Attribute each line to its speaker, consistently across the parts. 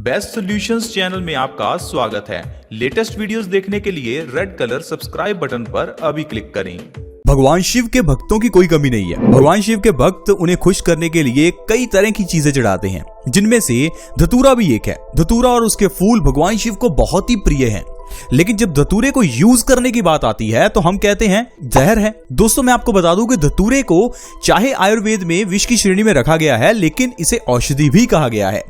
Speaker 1: Best solutions channel में आपका स्वागत है। लेटेस्ट वीडियोस देखने के लिए रेड कलर सब्सक्राइब बटन पर अभी क्लिक करें।
Speaker 2: भगवान शिव के भक्तों की कोई कमी नहीं है। भगवान शिव के भक्त उन्हें खुश करने के लिए कई तरह की चीजें चढ़ाते हैं, जिनमें से धतूरा भी एक है। धतूरा और उसके फूल भगवान शिव को बहुत ही प्रिय हैं। लेकिन जब धतूरे को यूज करने की बात आती है तो हम कहते हैं जहर है। दोस्तों, मैं आपको बता दूं कि धतूरे को चाहे आयुर्वेद में विष की श्रेणी में रखा गया है, लेकिन इसे औषधि भी कहा गया है।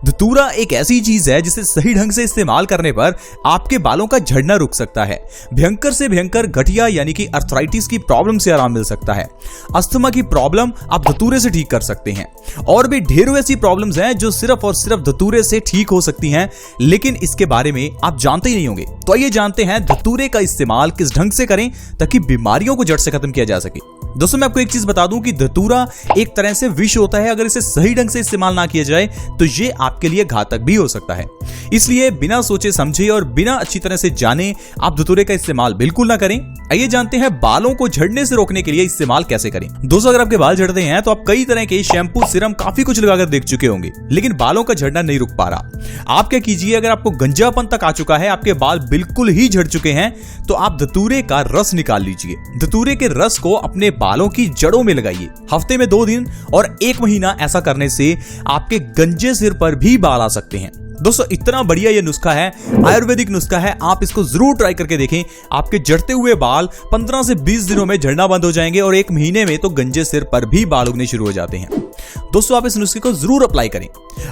Speaker 2: धतूरा एक ऐसी चीज है जिसे सही ढंग से इस्तेमाल करने पर आपके बालों का झड़ना रुक सकता है। भयंकर से भयंकर गठिया यानी कि अर्थराइटिस की प्रॉब्लम से आराम मिल सकता है। अस्थमा की प्रॉब्लम आप धतूरे से ठीक कर सकते हैं। और भी ढेरों ऐसी प्रॉब्लम्स हैं जो सिर्फ और सिर्फ धतूरे से ठीक हो सकती हैं, लेकिन इसके बारे में आप जानते ही नहीं होंगे। तो आइए जानते हैं धतूरे का इस्तेमाल किस ढंग से करें ताकि बीमारियों को जड़ से खत्म किया जा सके। दोस्तों, मैं आपको एक चीज बता दूं कि धतूरा एक तरह से विष होता है। अगर इसे सही ढंग से इस्तेमाल ना किया जाए तो ये आपके लिए घातक भी हो सकता है। इसलिए बिना सोचे समझे और बिना अच्छी तरह से जाने आप धतूरे का इस्तेमाल बिल्कुल ना करें। आइए जानते हैं बालों को झड़ने से रोकने के लिए इस्तेमाल कैसे करें। दोस्तों, अगर आपके बाल झड़ते हैं तो आप कई तरह के शैम्पू, सिरम, काफी कुछ लगाकर देख चुके होंगे, लेकिन बालों का झड़ना नहीं रुक पा रहा। आप क्या कीजिए, अगर आपको गंजापन तक आ चुका है, आपके बाल बिल्कुल ही झड़ चुके हैं, तो आप धतूरे का रस निकाल लीजिए। धतूरे के रस को अपने बालों की जड़ों में लगाइए। हफ्ते में 2 दिन और 1 महीना ऐसा करने से आपके गंजे सिर पर भी बाल आ सकते हैं। दोस्तों, इतना बढ़िया ये नुस्खा है, आयुर्वेदिक नुस्खा है, आप इसको जरूर ट्राई करके देखें। आपके झड़ते हुए बाल 15 से 20 दिनों में झड़ना बंद हो जाएंगे और 1 महीने में तो गंजे सिर पर भी बाल उगने शुरू हो जाते हैं। दोस्तों, आप इस नुस्खे को जरूर अप्लाई करें।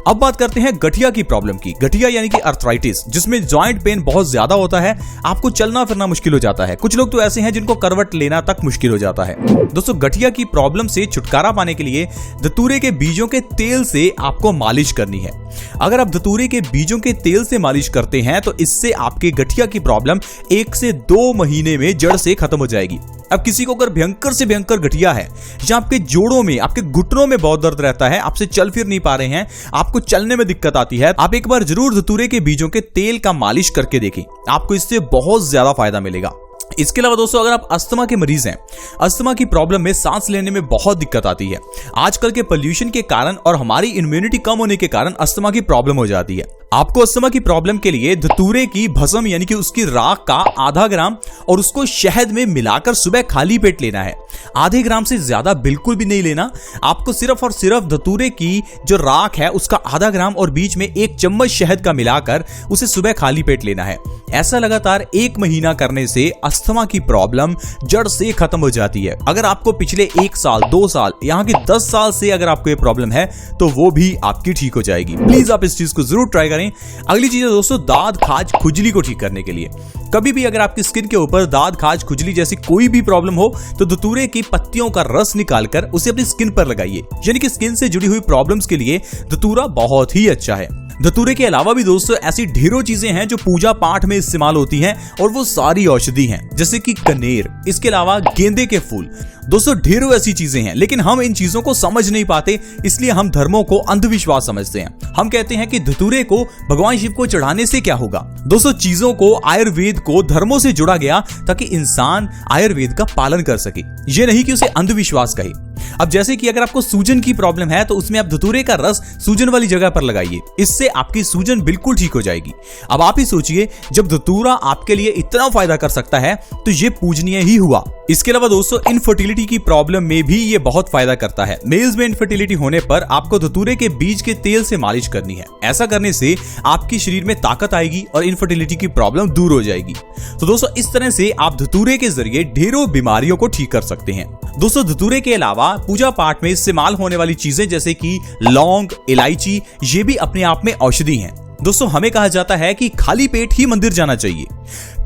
Speaker 2: अब बात करते हैं गठिया की प्रॉब्लम की। गठिया यानी कि अर्थराइटिस, जिसमें जॉइंट पेन बहुत ज्यादा होता है, आपको चलना फिरना मुश्किल हो जाता है। कुछ लोग तो ऐसे हैं जिनको करवट लेना तक मुश्किल हो जाता है। दोस्तों, गठिया की प्रॉब्लम से छुटकारा पाने के लिए धतूरे के बीजों के तेल से आपको मालिश करनी है। अगर आप धतूरे के बीजों के तेल से मालिश करते हैं तो इससे आपके गठिया की प्रॉब्लम 1 से 2 महीने में जड़ से खत्म हो जाएगी। अब किसी को अगर भयंकर से भयंकर गठिया है, या आपके जोड़ों में, आपके घुटनों में बहुत दर्द रहता है, आपसे चल फिर नहीं पा रहे हैं, आपको चलने में दिक्कत आती है, आप एक बार जरूर धतूरे के बीजों के तेल का मालिश करके देखें। आपको इससे बहुत ज्यादा फायदा मिलेगा। इसके अलावा दोस्तों, अगर आप अस्थमा के मरीज हैं, अस्थमा की प्रॉब्लम में सांस लेने में बहुत दिक्कत आती है, आजकल के पोल्यूशन के कारण और हमारी इम्यूनिटी कम होने के कारण अस्थमा की प्रॉब्लम हो जाती है। आपको अस्थमा की प्रॉब्लम के लिए धतूरे की भस्म यानी कि उसकी राख का आधा ग्राम और उसको शहद में मिलाकर सुबह खाली पेट लेना है। आधे ग्राम से ज्यादा बिल्कुल भी नहीं लेना। आपको सिर्फ और सिर्फ धतूरे की जो राख है उसका आधा ग्राम और बीच में 1 चम्मच शहद का मिलाकर उसे सुबह खाली पेट लेना है। ऐसा लगातार 1 महीना करने से अस्थमा की प्रॉब्लम जड़ से खत्म हो जाती है। अगर आपको पिछले 1 साल, 2 साल, यहाँ की 10 साल से अगर आपको ये प्रॉब्लम है तो वो भी आपकी ठीक हो जाएगी। प्लीज आप इस चीज को जरूर ट्राई करें। अगली चीज है दोस्तों, दाद, खाज, खुजली को ठीक करने के लिए। कभी भी अगर आपकी स्किन के ऊपर दाद, खाज, खुजली जैसी कोई भी प्रॉब्लम हो तो धतूरे की पत्तियों का रस निकालकर उसे अपनी स्किन पर लगाइए। यानी कि स्किन से जुड़ी हुई प्रॉब्लम्स के लिए धतूरा बहुत ही अच्छा है। धतूरे के अलावा भी दोस्तों ऐसी ढेरों चीजें हैं जो पूजा पाठ में इस्तेमाल होती हैं और वो सारी औषधि हैं, जैसे कि कनेर, इसके अलावा गेंदे के फूल। दोस्तों, ढेरों ऐसी चीजें हैं, लेकिन हम इन चीजों को समझ नहीं पाते, इसलिए हम धर्मों को अंधविश्वास समझते हैं। हम कहते हैं कि धतूरे को भगवान शिव को चढ़ाने से क्या होगा। दोस्तों, चीजों को, आयुर्वेद को धर्मों से जोड़ा गया ताकि इंसान आयुर्वेद का पालन कर सके, ये नहीं कि उसे अंधविश्वास कहे। अब जैसे कि अगर आपको सूजन की प्रॉब्लम है तो उसमें आप धतूरे का रस सूजन वाली जगह पर लगाइए, इससे आपकी सूजन बिल्कुल ठीक हो जाएगी। अब आप ही सोचिए, जब धतूरा आपके लिए इतना फायदा कर सकता है तो ये पूजनीय ही हुआ। इसके अलावा दोस्तों, इनफर्टिलिटी की प्रॉब्लम में भी ये बहुत फायदा करता है। मेल्स में इनफर्टिलिटी होने पर आपको धतूरे के बीज के तेल से मालिश करनी है। ऐसा करने से आपके शरीर में ताकत आएगी और इनफर्टिलिटी की प्रॉब्लम दूर हो जाएगी। तो दोस्तों, इस तरह से आप धतूरे के जरिए ढेरों बीमारियों को ठीक कर सकते हैं। दोस्तों, धतूरे के अलावा पूजा पाठ में इस्तेमाल होने वाली चीजें जैसे कि लौंग, इलायची, ये भी अपने आप में औषधि हैं। दोस्तों, हमें कहा जाता है कि खाली पेट ही मंदिर जाना चाहिए,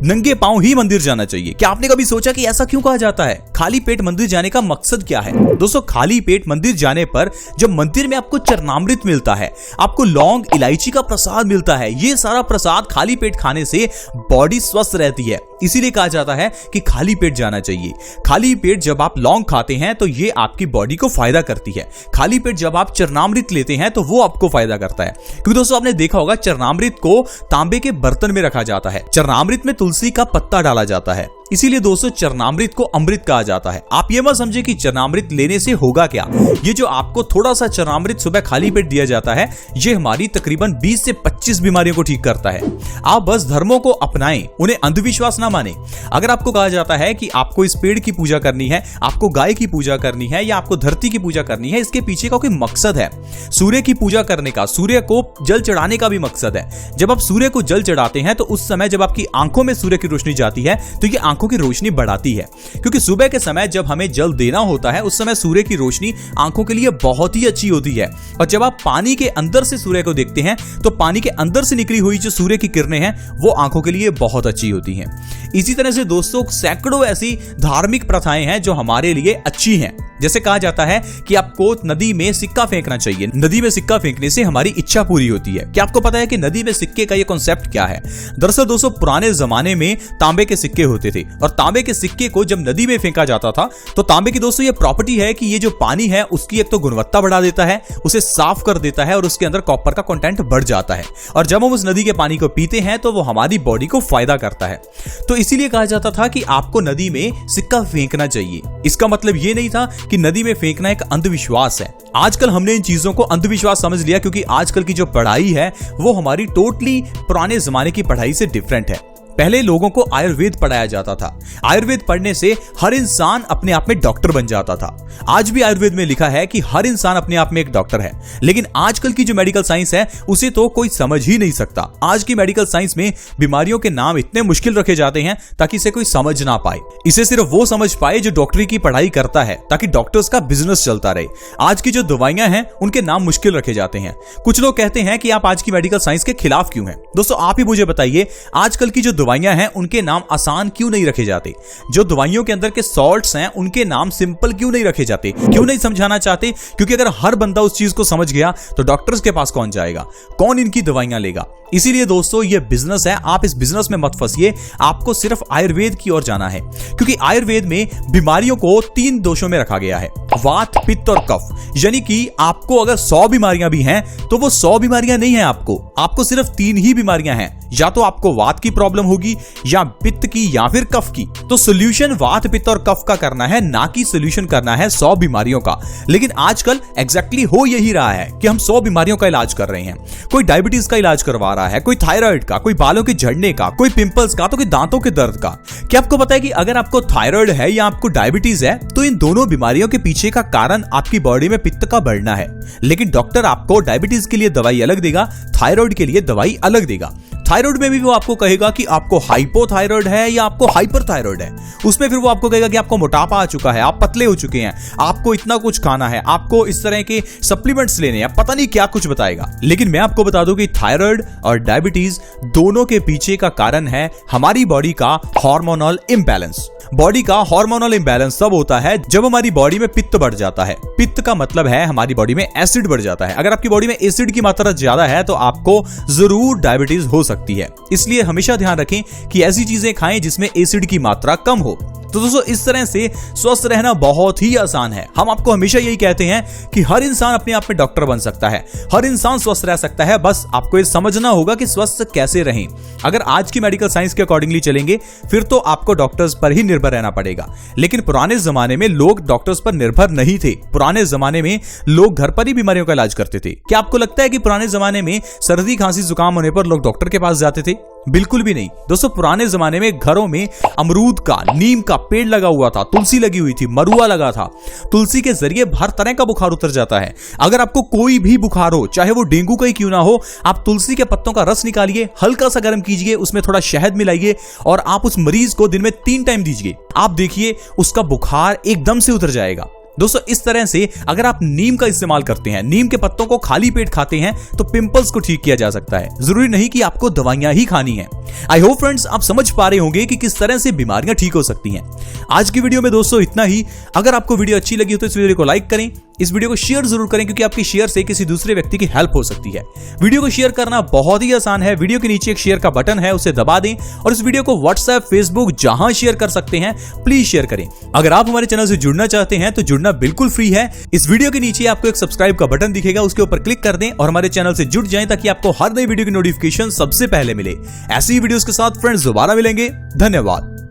Speaker 2: नंगे पांव ही मंदिर जाना चाहिए। क्या आपने कभी सोचा कि ऐसा क्यों कहा जाता है? खाली पेट मंदिर जाने का मकसद क्या है? दोस्तों, खाली पेट मंदिर जाने पर जब मंदिर में आपको चरणामृत मिलता है, आपको लौंग, इलायची का प्रसाद मिलता है, ये सारा प्रसाद खाली पेट खाने से बॉडी स्वस्थ रहती है। इसीलिए कहा जाता है कि खाली पेट जाना चाहिए। खाली पेट जब आप लौंग खाते हैं तो ये आपकी बॉडी को फायदा करती है। खाली पेट जब आप चरणामृत लेते हैं तो वो आपको फायदा करता है। क्योंकि दोस्तों, आपने देखा होगा चरणामृत को तांबे के बर्तन में रखा जाता है। चरणामृत में तुलसी का पत्ता डाला जाता है। इसीलिए दोस्तों चरणामृत को अमृत कहा जाता है। आप ये मत समझे कि चरणामृत लेने से होगा क्या। ये जो आपको थोड़ा सा चरणामृत सुबह खाली पेट दिया जाता है, ये हमारी तकरीबन 20 से 25 बीमारियों को ठीक करता है। आप बस धर्मों को अपनाएं, उन्हें अंधविश्वास ना माने। अगर आपको कहा जाता है कि आपको इस पेड़ की पूजा करनी है, आपको गाय की पूजा करनी है या आपको धरती की पूजा करनी है, इसके पीछे का कोई मकसद है। सूर्य की पूजा करने का, सूर्य को जल चढ़ाने का भी मकसद है। जब आप सूर्य को जल चढ़ाते हैं तो उस समय जब आपकी आंखों में सूर्य की रोशनी जाती है तो ये आंखों की रोशनी बढ़ाती है, क्योंकि सुबह के समय जब हमें जल देना होता है उस समय सूर्य की रोशनी आंखों के लिए बहुत ही अच्छी होती है। और जब आप पानी के अंदर से सूर्य को देखते हैं तो पानी के अंदर से निकली हुई जो सूर्य की किरणें हैं वो आंखों के लिए बहुत अच्छी होती हैं। इसी तरह से दोस्तों सैकड़ों ऐसी धार्मिक प्रथाएं हैं जो हमारे लिए अच्छी हैं। जैसे कहा जाता है कि आपको नदी में सिक्का फेंकना चाहिए। नदी में सिक्का फेंकने से हमारी इच्छा पूरी होती है। क्या आपको पता है कि नदी में सिक्के का ये कॉन्सेप्ट क्या है? दरअसल दोस्तों पुराने जमाने में तांबे के सिक्के होते थे और तांबे के सिक्के को जब नदी में फेंका जाता था तो तांबे की दोस्तों ये प्रॉपर्टी है कि ये जो पानी है उसकी एक तो गुणवत्ता बढ़ा देता है, उसे साफ कर देता है और उसके अंदर कॉपर का कंटेंट बढ़ जाता है। और जब हम उस नदी के पानी को पीते हैं तो वो हमारी बॉडी को फायदा करता है। तो इसीलिए कहा जाता था कि आपको नदी में सिक्का फेंकना चाहिए। इसका मतलब ये नहीं था कि नदी में फेंकना एक अंधविश्वास है। आजकल हमने इन चीजों को अंधविश्वास समझ लिया, क्योंकि आजकल की जो पढ़ाई है वो हमारी टोटली पुराने जमाने की पढ़ाई से डिफरेंट है। पहले लोगों को आयुर्वेद पढ़ाया जाता था। आयुर्वेद पढ़ने से हर इंसान अपने आप में डॉक्टर बन जाता था। आज भी आयुर्वेद में लिखा है कि हर इंसान अपने आप में एक डॉक्टर है, लेकिन आजकल की जो मेडिकल साइंस है उसे तो कोई समझ ही नहीं सकता। आज की मेडिकल साइंस में बीमारियों के नाम इतने मुश्किल रखे जाते हैं ताकि इसे कोई समझ ना पाए। इसे सिर्फ वो समझ पाए जो डॉक्टरी की पढ़ाई करता है, ताकि डॉक्टर्स का बिजनेस चलता रहे। आज की जो दवाइयां हैं उनके नाम मुश्किल रखे जाते हैं। कुछ लोग कहते हैं कि आप आज की मेडिकल साइंस के खिलाफ क्यों हैं। दोस्तों आप ही मुझे बताइए, आजकल की जो दवाइयां हैं उनके नाम आसान क्यों नहीं रखे जाते? जो दवाइयों के अंदर के सॉल्ट्स हैं उनके नाम सिंपल क्यों नहीं रखे जाते? क्यों नहीं समझाना चाहते? क्योंकि अगर हर बंदा उस चीज को समझ गया तो डॉक्टर्स के पास कौन जाएगा, कौन इनकी दवाइयां लेगा? इसीलिए दोस्तों ये बिजनेस है, आप इस बिजनेस में मत फंसिए। आपको सिर्फ आयुर्वेद की ओर जाना है, क्योंकि आयुर्वेद में बीमारियों को 3 दोषों में रखा गया है, वात, पित्त और कफ। यानी कि आपको अगर 100 बीमारियां भी हैं तो वो 100 बीमारियां नहीं है, आपको सिर्फ 3 ही बीमारियां हैं। या तो आपको वात की प्रॉब्लम होगी, या पित्त की, या फिर कफ की। तो सोल्यूशन वात, पित्त और कफ का करना है, ना कि सोल्यूशन करना है 100 बीमारियों का। लेकिन आजकल एग्जैक्टली हो यही रहा है कि हम 100 बीमारियों का इलाज कर रहे हैं। कोई डायबिटीज का इलाज करवा रहा है, कोई थायराइड का, कोई बालों के झड़ने का, कोई पिंपल्स का, तो कोई दांतों के दर्द का। क्या आपको पता है कि अगर आपको थायराइड है या आपको डायबिटीज है तो इन दोनों बीमारियों के पीछे का कारण आपकी बॉडी में पित्त का बढ़ना है। लेकिन डॉक्टर आपको डायबिटीज के लिए दवाई अलग देगा, थायराइड के लिए दवाई अलग देगा। थायराइड में भी वो आपको कहेगा कि आपको हाइपोथायराइड है या आपको हाइपरथायराइड है। उसमें फिर वो आपको कहेगा कि आपको मोटापा आ चुका है, आप पतले हो चुके हैं, आपको इतना कुछ खाना है, आपको इस तरह के सप्लीमेंट्स लेने हैं, पता नहीं क्या कुछ बताएगा। लेकिन मैं आपको बता दूं कि थायराइड और डायबिटीज दोनों के पीछे का कारण है हमारी बॉडी का हार्मोनल इंबैलेंस। बॉडी का हार्मोनल इंबैलेंस तब होता है जब हमारी बॉडी में पित्त बढ़ जाता है। पित्त का मतलब है हमारी बॉडी में एसिड बढ़ जाता है। अगर आपकी बॉडी में एसिड की मात्रा ज्यादा है तो आपको जरूर डायबिटीज हो सकती है। इसलिए हमेशा ध्यान रखें कि ऐसी चीजें खाएं जिसमें एसिड की मात्रा कम हो। तो दोस्तों इस तरह से स्वस्थ रहना बहुत ही आसान है। हम आपको हमेशा यही कहते हैं कि हर इंसान अपने आप में डॉक्टर बन सकता है, हर इंसान स्वस्थ रह सकता है। बस आपको ये समझना होगा कि स्वस्थ कैसे रहें। अगर आज की मेडिकल साइंस के अकॉर्डिंगली चलेंगे फिर तो आपको डॉक्टर्स पर ही निर्भर रहना पड़ेगा। लेकिन पुराने जमाने में लोग डॉक्टर्स पर निर्भर नहीं थे। पुराने जमाने में लोग घर पर ही बीमारियों का इलाज करते थे। क्या आपको लगता है कि पुराने जमाने में सर्दी, खांसी, जुकाम होने पर लोग डॉक्टर के पास जाते थे? बिल्कुल भी नहीं। दोस्तों पुराने जमाने में घरों में अमरूद का, नीम का पेड़ लगा हुआ था, तुलसी लगी हुई थी, मरुआ लगा था। तुलसी के जरिए हर तरह का बुखार उतर जाता है। अगर आपको कोई भी बुखार हो, चाहे वो डेंगू का ही क्यों ना हो, आप तुलसी के पत्तों का रस निकालिए, हल्का सा गर्म कीजिए, उसमें थोड़ा शहद मिलाइए और आप उस मरीज को दिन में 3 टाइम दीजिए। आप देखिए उसका बुखार एकदम से उतर जाएगा। दोस्तों इस तरह से अगर आप नीम का इस्तेमाल करते हैं, नीम के पत्तों को खाली पेट खाते हैं तो पिंपल्स को ठीक किया जा सकता है। जरूरी नहीं कि आपको दवाइयां ही खानी है। आई होप फ्रेंड्स आप समझ पा रहे होंगे कि किस तरह से बीमारियां ठीक हो सकती हैं। आज की वीडियो में दोस्तों इतना ही। अगर आपको वीडियो अच्छी लगी हो तो इस वीडियो को लाइक करें, इस वीडियो को शेयर जरूर करें, क्योंकि आपकी शेयर से किसी दूसरे व्यक्ति की हेल्प हो सकती है। वीडियो को शेयर करना बहुत ही आसान है। वीडियो के नीचे एक शेयर का बटन है, उसे दबा दें और इस वीडियो को व्हाट्सएप, फेसबुक जहां शेयर कर सकते हैं प्लीज शेयर करें। अगर आप हमारे चैनल से जुड़ना चाहते हैं तो जुड़ना बिल्कुल फ्री है। इस वीडियो के नीचे आपको एक सब्सक्राइब का बटन दिखेगा, उसके ऊपर क्लिक कर दें और हमारे चैनल से जुड़ जाएं ताकि आपको हर नई वीडियो की नोटिफिकेशन सबसे पहले मिले। ऐसी वीडियोस के साथ फ्रेंड्स दोबारा मिलेंगे। धन्यवाद।